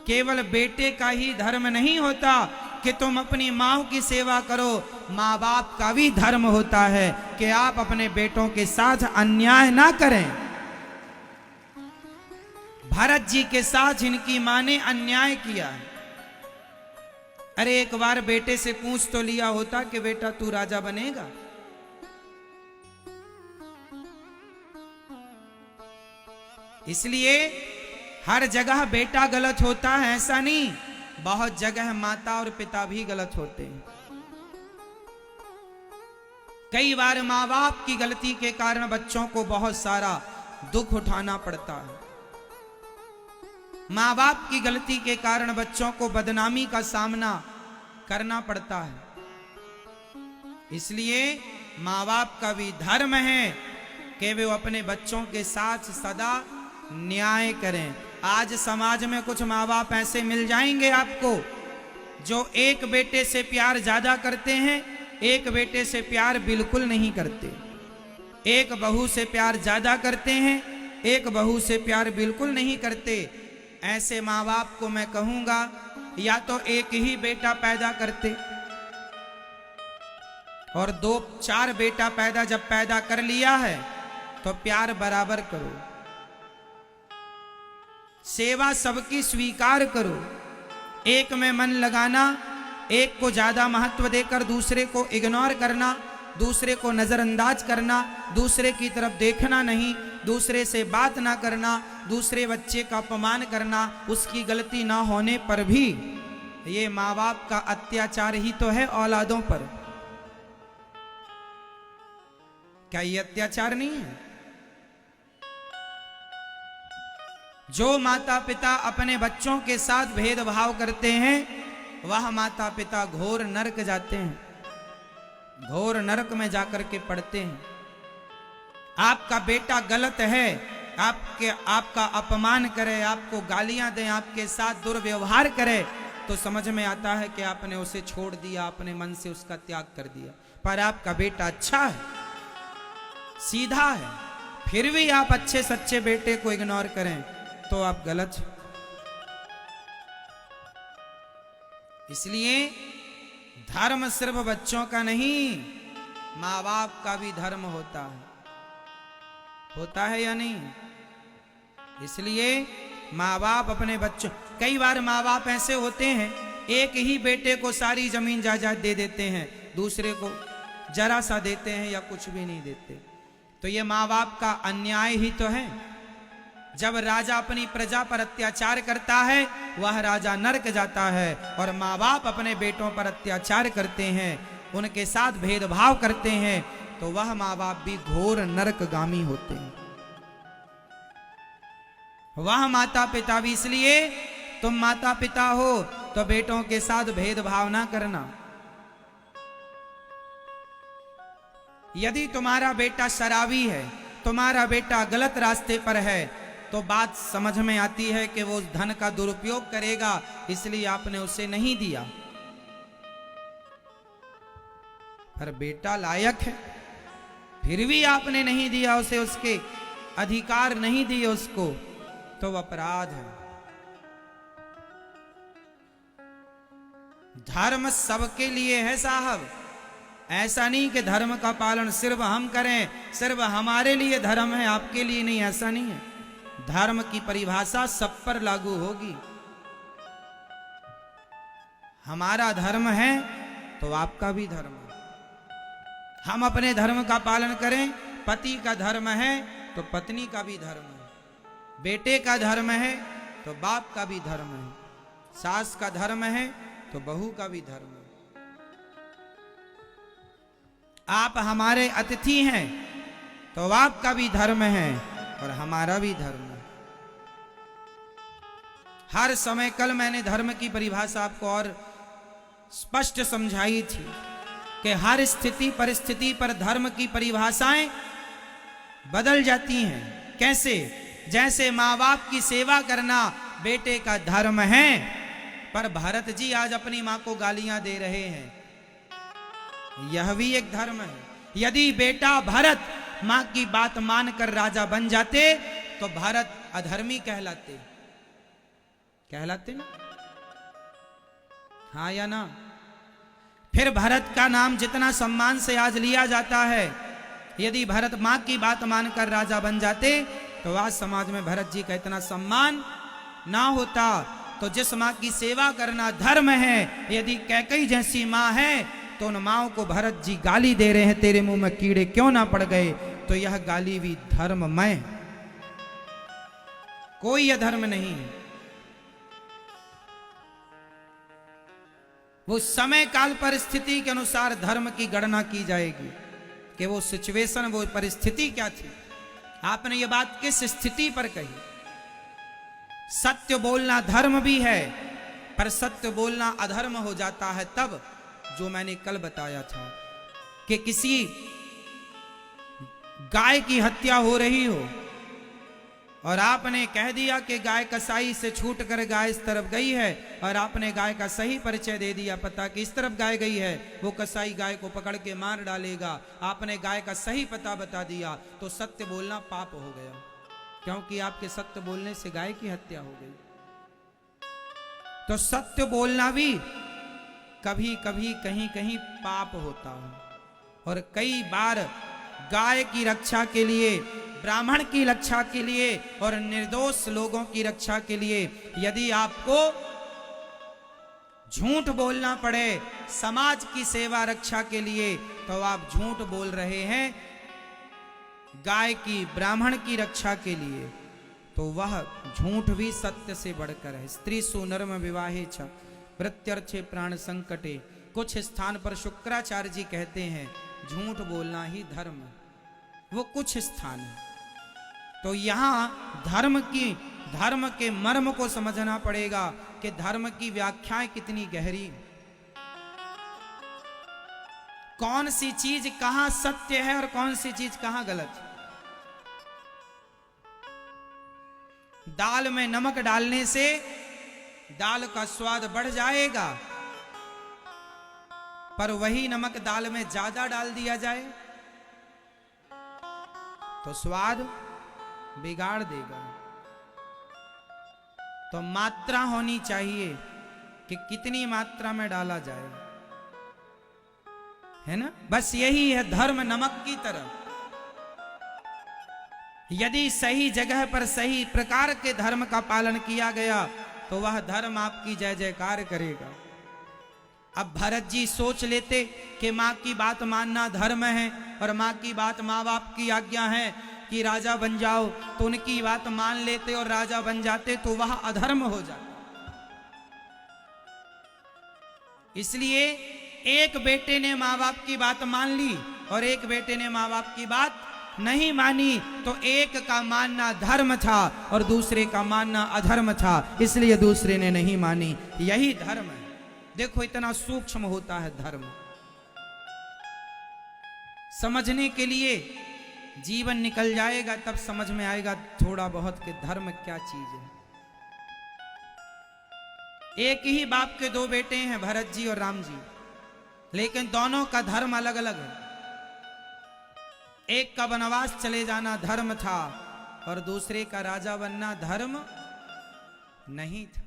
केवल बेटे का ही धर्म नहीं होता कि तुम अपनी माँ की सेवा करो, माँ बाप का भी धर्म होता है कि आप अपने बेटों के साथ अन्याय ना करें। भरत जी के साथ इनकी मां ने अन्याय किया। अरे एक बार बेटे से पूछ तो लिया होता कि बेटा तू राजा बनेगा। इसलिए हर जगह बेटा गलत होता है ऐसा नहीं, बहुत जगह माता और पिता भी गलत होते हैं। कई बार माँ बाप की गलती के कारण बच्चों को बहुत सारा दुख उठाना पड़ता है। माँ बाप की गलती के कारण बच्चों को बदनामी का सामना करना पड़ता है। इसलिए माँ बाप का भी धर्म है कि वे अपने बच्चों के साथ सदा न्याय करें। आज समाज में कुछ माँ बाप ऐसे मिल जाएंगे आपको जो एक बेटे से प्यार ज्यादा करते हैं, एक बेटे से प्यार बिल्कुल नहीं करते। एक बहू से प्यार ज्यादा करते हैं, एक बहू से प्यार बिल्कुल नहीं करते। ऐसे माँ बाप को मैं कहूंगा या तो एक ही बेटा पैदा करते और 2-4 बेटा जब पैदा कर लिया है तो प्यार बराबर करो, सेवा सबकी स्वीकार करो। एक में मन लगाना, एक को ज्यादा महत्व देकर दूसरे को इग्नोर करना, दूसरे को नजरअंदाज करना, दूसरे की तरफ देखना नहीं, दूसरे से बात ना करना, दूसरे बच्चे का अपमान करना, उसकी गलती ना होने पर भी, ये माँ बाप का अत्याचार ही तो है औलादों पर। क्या ये अत्याचार नहीं है? जो माता पिता अपने बच्चों के साथ भेदभाव करते हैं वह माता पिता घोर नरक जाते हैं, घोर नरक में जाकर के पड़ते हैं। आपका बेटा गलत है, आपका अपमान करे, आपको गालियां दे, आपके साथ दुर्व्यवहार करे तो समझ में आता है कि आपने उसे छोड़ दिया, अपने मन से उसका त्याग कर दिया। पर आपका बेटा अच्छा है, सीधा है, फिर भी आप अच्छे सच्चे बेटे को इग्नोर करें तो आप गलत हैं। इसलिए धर्म सिर्फ बच्चों का नहीं, माँ बाप का भी धर्म होता है या नहीं? इसलिए माँ बाप अपने बच्चों, कई बार माँ बाप ऐसे होते हैं एक ही बेटे को सारी जमीन जायदाद दे देते हैं, दूसरे को जरा सा देते हैं या कुछ भी नहीं देते। तो ये माँ बाप का अन्याय ही तो है। जब राजा अपनी प्रजा पर अत्याचार करता है वह राजा नरक जाता है, और माँ बाप अपने बेटों पर अत्याचार करते हैं, उनके साथ भेदभाव करते हैं, तो वह माँ बाप भी घोर नरकगामी होते हैं। वह माता पिता भी, इसलिए तुम माता पिता हो तो बेटों के साथ भेदभाव ना करना। यदि तुम्हारा बेटा शराबी है, तुम्हारा बेटा गलत रास्ते पर है, तो बात समझ में आती है कि वो धन का दुरुपयोग करेगा, इसलिए आपने उसे नहीं दिया। पर बेटा लायक है, फिर भी आपने नहीं दिया उसे, उसके अधिकार नहीं दिए उसको, तो अपराध है। धर्म सबके लिए है साहब, ऐसा नहीं कि धर्म का पालन सिर्फ हम करें, सिर्फ हमारे लिए धर्म है आपके लिए नहीं, ऐसा नहीं है। धर्म की परिभाषा सब पर लागू होगी। हमारा धर्म है तो आपका भी धर्म है। हम अपने धर्म का पालन करें, पति का धर्म है तो पत्नी का भी धर्म है, बेटे का धर्म है तो बाप का भी धर्म है, सास का धर्म है तो बहू का भी धर्म है। आप हमारे अतिथि हैं तो आपका भी धर्म है और हमारा भी धर्म है। हर समय, कल मैंने धर्म की परिभाषा आपको और स्पष्ट समझाई थी कि हर स्थिति परिस्थिति पर धर्म की परिभाषाएं बदल जाती हैं। कैसे? जैसे माँ बाप की सेवा करना बेटे का धर्म है, पर भरत जी आज अपनी माँ को गालियां दे रहे हैं, यह भी एक धर्म है। यदि बेटा भरत माँ की बात मानकर राजा बन जाते तो भरत अधर्मी कहलाते। कहलाते ना, हाँ या ना। फिर भरत का नाम जितना सम्मान से आज लिया जाता है, यदि भरत मां की बात मानकर राजा बन जाते तो आज समाज में भरत जी का इतना सम्मान ना होता। तो जिस मां की सेवा करना धर्म है, यदि कैकेयी जैसी मां है तो उन माओं को भरत जी गाली दे रहे हैं, तेरे मुंह में कीड़े क्यों ना पड़ गए, तो यह गाली भी धर्ममय, कोई अधर्म नहीं है। वो समय काल परिस्थिति के अनुसार धर्म की गणना की जाएगी कि वो सिचुएशन, वो परिस्थिति क्या थी। आपने ये बात किस स्थिति पर कही। सत्य बोलना धर्म भी है, पर सत्य बोलना अधर्म हो जाता है तब, जो मैंने कल बताया था कि किसी गाय की हत्या हो रही हो और आपने कह दिया कि गाय कसाई से छूट कर गाय इस तरफ गई है, और आपने गाय का सही परिचय दे दिया, पता कि इस तरफ गाय गई है, वो कसाई गाय को पकड़ के मार डालेगा। आपने गाय का सही पता बता दिया, तो सत्य बोलना पाप हो गया, क्योंकि आपके सत्य बोलने से गाय की हत्या हो गई। तो सत्य बोलना भी कभी कभी कहीं कहीं पाप होता है। और कई बार गाय की रक्षा के लिए, ब्राह्मण की रक्षा के लिए और निर्दोष लोगों की रक्षा के लिए यदि आपको झूठ बोलना पड़े समाज की सेवा रक्षा के लिए, तो आप झूठ बोल रहे हैं गाय की, ब्राह्मण की रक्षा के लिए, तो वह झूठ भी सत्य से बढ़कर है। स्त्री सुनर्म विवाहे छ प्रत्यर्थे प्राण संकटे। कुछ स्थान पर शुक्राचार्य जी कहते हैं झूठ बोलना ही धर्म, वो कुछ स्थान है। तो यहां धर्म के मर्म को समझना पड़ेगा कि धर्म की व्याख्याएं कितनी गहरी, कौन सी चीज कहां सत्य है और कौन सी चीज कहां गलत। दाल में नमक डालने से दाल का स्वाद बढ़ जाएगा, पर वही नमक दाल में ज्यादा डाल दिया जाए तो स्वाद बिगाड़ देगा। तो मात्रा होनी चाहिए कि कितनी मात्रा में डाला जाए, है ना। बस यही है धर्म, नमक की तरह। यदि सही जगह पर सही प्रकार के धर्म का पालन किया गया तो वह धर्म आपकी जय जयकार करेगा। अब भरत जी सोच लेते कि माँ की बात मानना धर्म है और माँ की बात, माँ बाप की आज्ञा है कि राजा बन जाओ, तो उनकी बात मान लेते और राजा बन जाते तो वह अधर्म हो जाता। इसलिए एक बेटे ने माँ बाप की बात मान ली और एक बेटे ने माँ बाप की बात नहीं मानी, तो एक का मानना धर्म था और दूसरे का मानना अधर्म था, इसलिए दूसरे ने नहीं मानी। यही धर्म है। देखो इतना सूक्ष्म होता है धर्म। समझने के लिए जीवन निकल जाएगा तब समझ में आएगा थोड़ा बहुत कि धर्म क्या चीज है। एक ही बाप के दो बेटे हैं, भरत जी और राम जी, लेकिन दोनों का धर्म अलग अलग है। एक का वनवास चले जाना धर्म था और दूसरे का राजा बनना धर्म नहीं था।